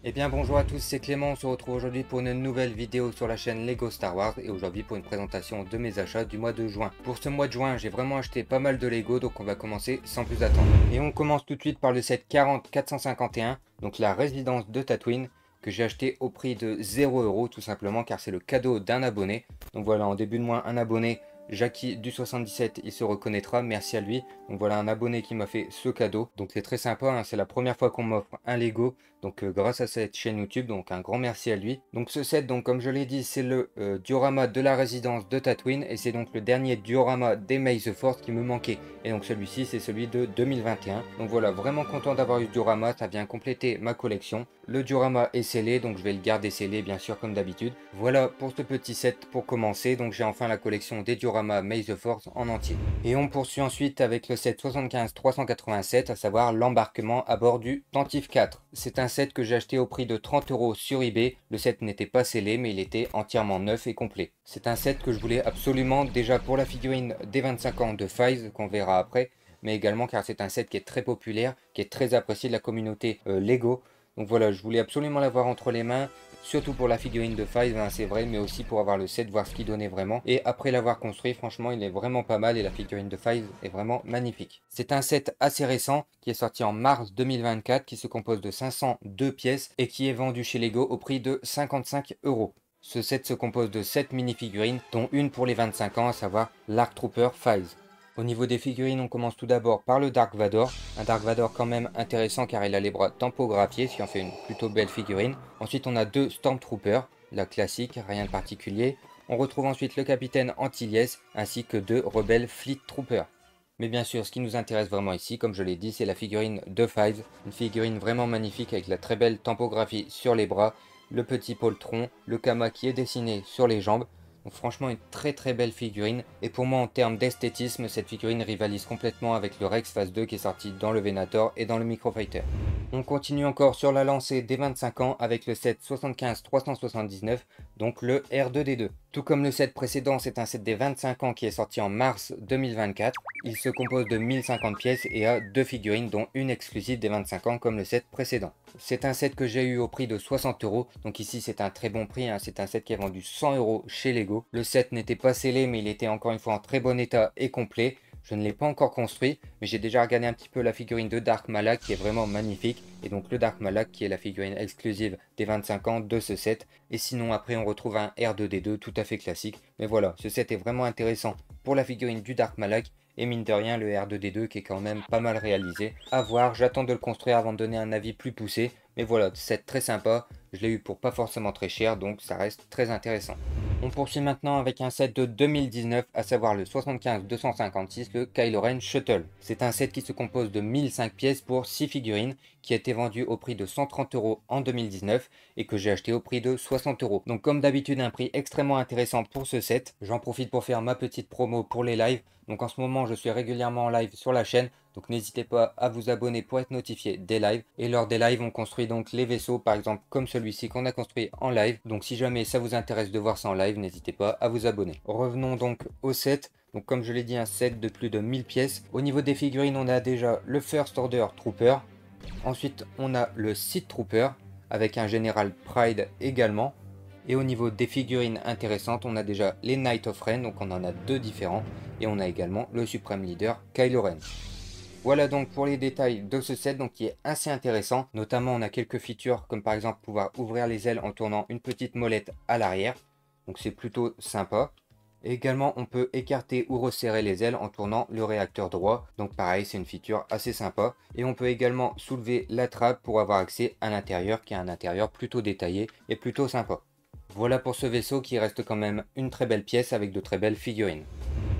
Eh bien bonjour à tous, c'est Clément, on se retrouve aujourd'hui pour une nouvelle vidéo sur la chaîne Lego Star Wars et aujourd'hui pour une présentation de mes achats du mois de juin. Pour ce mois de juin, j'ai vraiment acheté pas mal de Lego, donc on va commencer sans plus attendre. Et on commence tout de suite par le set 40 451, donc la résidence de Tatooine, que j'ai acheté au prix de 0 € tout simplement car c'est le cadeau d'un abonné. Donc voilà, en début de mois, un abonné, Jackie du 77, il se reconnaîtra, merci à lui. Donc voilà un abonné qui m'a fait ce cadeau, donc c'est très sympa, hein. C'est la première fois qu'on m'offre un Lego. Donc grâce à cette chaîne YouTube, donc un grand merci à lui. Donc ce set, donc comme je l'ai dit, c'est le diorama de la résidence de Tatooine et c'est donc le dernier diorama des May the Force qui me manquait. Et donc celui-ci, c'est celui de 2021. Donc voilà, vraiment content d'avoir eu ce diorama, ça vient compléter ma collection. Le diorama est scellé, donc je vais le garder scellé bien sûr comme d'habitude. Voilà pour ce petit set pour commencer, donc j'ai enfin la collection des dioramas May the Force en entier. Et on poursuit ensuite avec le set 75-387, à savoir l'embarquement à bord du Tantive 4. C'est un set que j'ai acheté au prix de 30 € sur eBay. Le set n'était pas scellé, mais il était entièrement neuf et complet. C'est un set que je voulais absolument, déjà pour la figurine des 25 ans de Fives, qu'on verra après, mais également car c'est un set qui est très populaire, qui est très apprécié de la communauté Lego. Donc voilà, je voulais absolument l'avoir entre les mains, surtout pour la figurine de Fives, hein, c'est vrai, mais aussi pour avoir le set, voir ce qu'il donnait vraiment. Et après l'avoir construit, franchement, il est vraiment pas mal et la figurine de Fives est vraiment magnifique. C'est un set assez récent qui est sorti en mars 2024, qui se compose de 502 pièces et qui est vendu chez Lego au prix de 55 €. Ce set se compose de 7 mini-figurines, dont une pour les 25 ans, à savoir l'Arc Trooper Fives. Au niveau des figurines, on commence tout d'abord par le Dark Vador. Un Dark Vador quand même intéressant car il a les bras tampographiés, ce qui en fait une plutôt belle figurine. Ensuite, on a deux Stormtroopers, la classique, rien de particulier. On retrouve ensuite le capitaine Antilles ainsi que deux rebelles Fleet Troopers. Mais bien sûr, ce qui nous intéresse vraiment ici, comme je l'ai dit, c'est la figurine de Fives. Une figurine vraiment magnifique avec la très belle tampographie sur les bras, le petit poltron, le kama qui est dessiné sur les jambes. Donc franchement une très belle figurine et pour moi en termes d'esthétisme cette figurine rivalise complètement avec le Rex Phase 2 qui est sorti dans le Venator et dans le Microfighter. On continue encore sur la lancée des 25 ans avec le set 75-379, donc le R2D2. Tout comme le set précédent, c'est un set des 25 ans qui est sorti en mars 2024. Il se compose de 1050 pièces et a deux figurines dont une exclusive des 25 ans comme le set précédent. C'est un set que j'ai eu au prix de 60 €, donc ici c'est un très bon prix, hein. C'est un set qui est vendu 100 € chez Lego. Le set n'était pas scellé mais il était encore une fois en très bon état et complet. Je ne l'ai pas encore construit, mais j'ai déjà regardé un petit peu la figurine de Dark Malak qui est vraiment magnifique. Et donc le Dark Malak qui est la figurine exclusive des 25 ans de ce set. Et sinon après on retrouve un R2D2 tout à fait classique. Mais voilà, ce set est vraiment intéressant pour la figurine du Dark Malak. Et mine de rien le R2D2 qui est quand même pas mal réalisé. À voir, j'attends de le construire avant de donner un avis plus poussé. Mais voilà, set très sympa. Je l'ai eu pour pas forcément très cher, donc ça reste très intéressant. On poursuit maintenant avec un set de 2019, à savoir le 75-256, le Kylo Ren Shuttle. C'est un set qui se compose de 1005 pièces pour 6 figurines, qui a été vendu au prix de 130 € en 2019 et que j'ai acheté au prix de 60 €. Donc comme d'habitude, un prix extrêmement intéressant pour ce set. J'en profite pour faire ma petite promo pour les lives. Donc en ce moment, je suis régulièrement en live sur la chaîne. Donc n'hésitez pas à vous abonner pour être notifié des lives. Et lors des lives, on construit donc les vaisseaux, par exemple comme celui-ci qu'on a construit en live. Donc si jamais ça vous intéresse de voir ça en live, n'hésitez pas à vous abonner. Revenons donc au set. Donc comme je l'ai dit, un set de plus de 1000 pièces. Au niveau des figurines, on a déjà le First Order Trooper. Ensuite, on a le Sith Trooper avec un Général Pride également. Et au niveau des figurines intéressantes, on a déjà les Knights of Ren, donc on en a deux différents. Et on a également le Supreme Leader Kylo Ren. Voilà donc pour les détails de ce set donc qui est assez intéressant. Notamment on a quelques features comme par exemple pouvoir ouvrir les ailes en tournant une petite molette à l'arrière. Donc c'est plutôt sympa. Et également on peut écarter ou resserrer les ailes en tournant le réacteur droit. Donc pareil c'est une feature assez sympa. Et on peut également soulever la trappe pour avoir accès à l'intérieur qui est un intérieur plutôt détaillé et plutôt sympa. Voilà pour ce vaisseau qui reste quand même une très belle pièce avec de très belles figurines.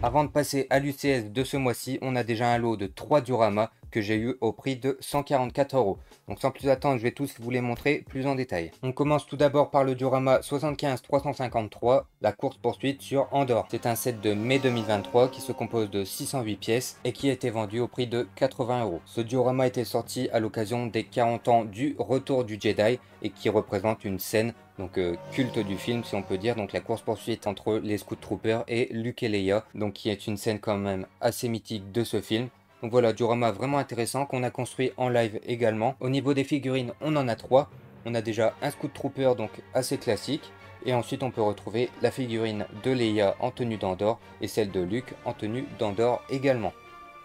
Avant de passer à l'UCS de ce mois-ci, on a déjà un lot de 3 dioramas que j'ai eu au prix de 144 €. Donc sans plus attendre, je vais tous vous les montrer plus en détail. On commence tout d'abord par le diorama 75-353, la course poursuite sur Andorre. C'est un set de mai 2023 qui se compose de 608 pièces et qui a été vendu au prix de 80 €. Ce diorama était sorti à l'occasion des 40 ans du Retour du Jedi et qui représente une scène donc culte du film si on peut dire, donc la course poursuite entre les Scout Troopers et Luke et Leia, donc qui est une scène quand même assez mythique de ce film. Donc voilà, diorama vraiment intéressant qu'on a construit en live également. Au niveau des figurines, on en a 3. On a déjà un Scout Trooper, donc assez classique. Et ensuite on peut retrouver la figurine de Leia en tenue d'Andorre et celle de Luke en tenue d'Andorre également.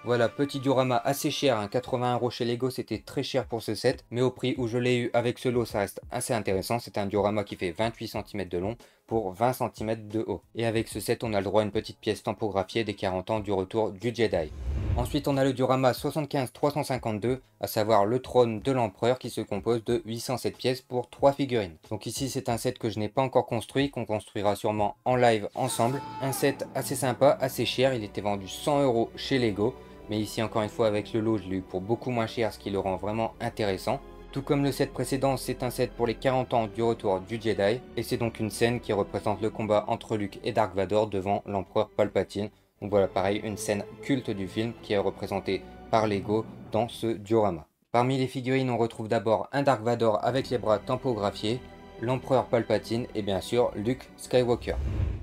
Voilà, petit diorama assez cher, hein, 80 € chez Lego, c'était très cher pour ce set, mais au prix où je l'ai eu avec ce lot, ça reste assez intéressant. C'est un diorama qui fait 28 cm de long pour 20 cm de haut. Et avec ce set, on a le droit à une petite pièce tampographiée des 40 ans du retour du Jedi. Ensuite, on a le diorama 75-352, à savoir le trône de l'empereur qui se compose de 807 pièces pour 3 figurines. Donc ici, c'est un set que je n'ai pas encore construit, qu'on construira sûrement en live ensemble. Un set assez sympa, assez cher, il était vendu 100 € chez Lego. Mais ici, encore une fois, avec le lot, je l'ai eu pour beaucoup moins cher, ce qui le rend vraiment intéressant. Tout comme le set précédent, c'est un set pour les 40 ans du retour du Jedi. Et c'est donc une scène qui représente le combat entre Luke et Dark Vador devant l'empereur Palpatine. Donc voilà, pareil, une scène culte du film qui est représentée par Lego dans ce diorama. Parmi les figurines, on retrouve d'abord un Dark Vador avec les bras tampographiés, l'empereur Palpatine et bien sûr Luke Skywalker.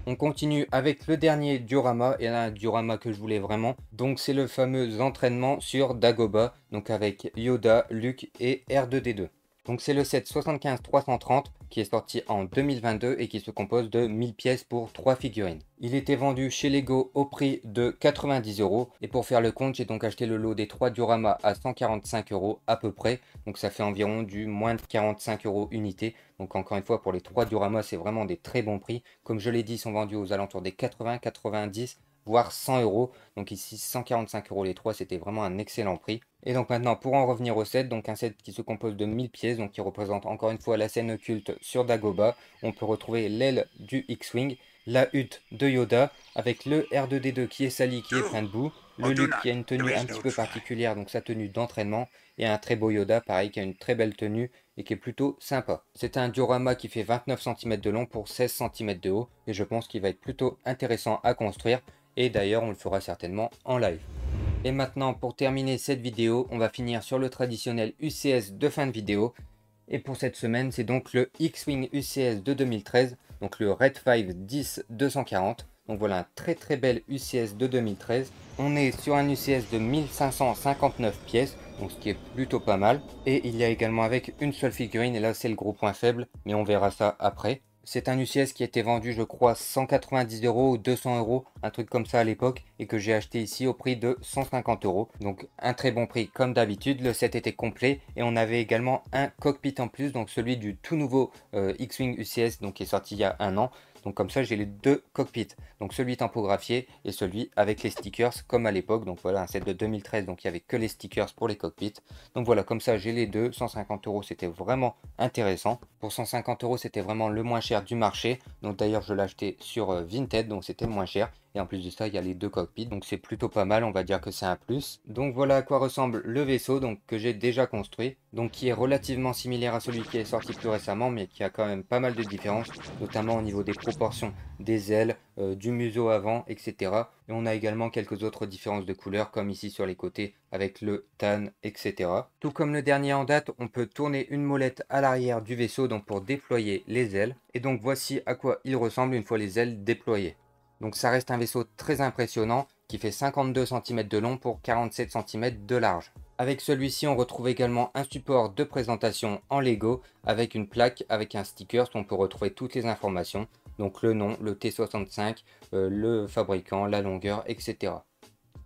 On continue avec le dernier diorama, et là un diorama que je voulais vraiment, donc c'est le fameux entraînement sur Dagobah, donc avec Yoda, Luke et R2D2. Donc c'est le set 75-330 qui est sorti en 2022 et qui se compose de 1000 pièces pour 3 figurines. Il était vendu chez Lego au prix de 90 € et pour faire le compte, j'ai donc acheté le lot des 3 dioramas à 145 € à peu près. Donc ça fait environ du moins de 45 € unité. Donc encore une fois, pour les 3 dioramas, c'est vraiment des très bons prix. Comme je l'ai dit, ils sont vendus aux alentours des 80, 90 voire 100 €. Donc ici 145 € les 3, c'était vraiment un excellent prix. Et donc maintenant pour en revenir au set, donc un set qui se compose de 1000 pièces, donc qui représente encore une fois la scène occulte sur Dagobah. On peut retrouver l'aile du X-Wing, la hutte de Yoda, avec le R2D2 qui est sali, qui est plein de boue, le Luke qui a une tenue un petit peu particulière, donc sa tenue d'entraînement, et un très beau Yoda, pareil, qui a une très belle tenue et qui est plutôt sympa. C'est un diorama qui fait 29 cm de long pour 16 cm de haut, et je pense qu'il va être plutôt intéressant à construire, et d'ailleurs on le fera certainement en live. Et maintenant pour terminer cette vidéo, on va finir sur le traditionnel UCS de fin de vidéo. Et pour cette semaine, c'est donc le X-Wing UCS de 2013, donc le Red 5 10-240. Donc voilà un très bel UCS de 2013. On est sur un UCS de 1559 pièces, donc ce qui est plutôt pas mal. Et il y a également avec une seule figurine, et là c'est le gros point faible, mais on verra ça après. C'est un UCS qui était vendu, je crois, 190 € ou 200 €, un truc comme ça à l'époque, et que j'ai acheté ici au prix de 150 €. Donc un très bon prix comme d'habitude. Le set était complet et on avait également un cockpit en plus, donc celui du tout nouveau X-Wing UCS, donc qui est sorti il y a un an. Donc comme ça j'ai les deux cockpits, donc celui tampographié et celui avec les stickers comme à l'époque. Donc voilà un set de 2013, donc il n'y avait que les stickers pour les cockpits. Donc voilà, comme ça j'ai les deux. 150 € c'était vraiment intéressant. Pour 150 € c'était vraiment le moins cher du marché. Donc d'ailleurs je l'ai acheté sur Vinted, donc c'était moins cher. Et en plus de ça, il y a les deux cockpits, donc c'est plutôt pas mal, on va dire que c'est un plus. Donc voilà à quoi ressemble le vaisseau, donc que j'ai déjà construit, donc qui est relativement similaire à celui qui est sorti plus récemment, mais qui a quand même pas mal de différences, notamment au niveau des proportions des ailes, du museau avant, etc. Et on a également quelques autres différences de couleurs, comme ici sur les côtés avec le tan, etc. Tout comme le dernier en date, on peut tourner une molette à l'arrière du vaisseau, donc pour déployer les ailes. Et donc voici à quoi il ressemble une fois les ailes déployées. Donc ça reste un vaisseau très impressionnant qui fait 52 cm de long pour 47 cm de large. Avec celui-ci, on retrouve également un support de présentation en Lego avec une plaque avec un sticker où on peut retrouver toutes les informations. Donc le nom, le T65, le fabricant, la longueur, etc.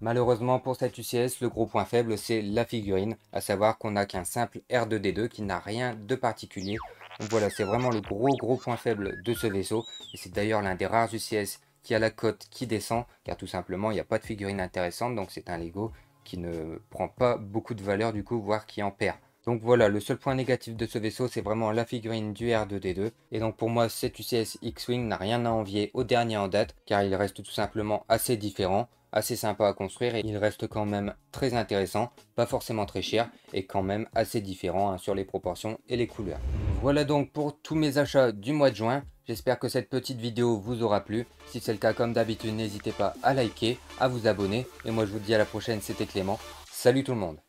Malheureusement pour cette UCS, le gros point faible c'est la figurine, à savoir qu'on n'a qu'un simple R2D2 qui n'a rien de particulier. Donc voilà, c'est vraiment le gros point faible de ce vaisseau, et c'est d'ailleurs l'un des rares UCS qui a la cote qui descend, car tout simplement il n'y a pas de figurine intéressante, donc c'est un Lego qui ne prend pas beaucoup de valeur du coup, voire qui en perd. Donc voilà, le seul point négatif de ce vaisseau, c'est vraiment la figurine du R2D2. Et donc pour moi, cet UCS X-Wing n'a rien à envier au dernier en date, car il reste tout simplement assez différent, assez sympa à construire, et il reste quand même très intéressant, pas forcément très cher, et quand même assez différent hein, sur les proportions et les couleurs. Voilà donc pour tous mes achats du mois de juin. J'espère que cette petite vidéo vous aura plu. Si c'est le cas, comme d'habitude, n'hésitez pas à liker, à vous abonner. Et moi je vous dis à la prochaine, c'était Clément. Salut tout le monde!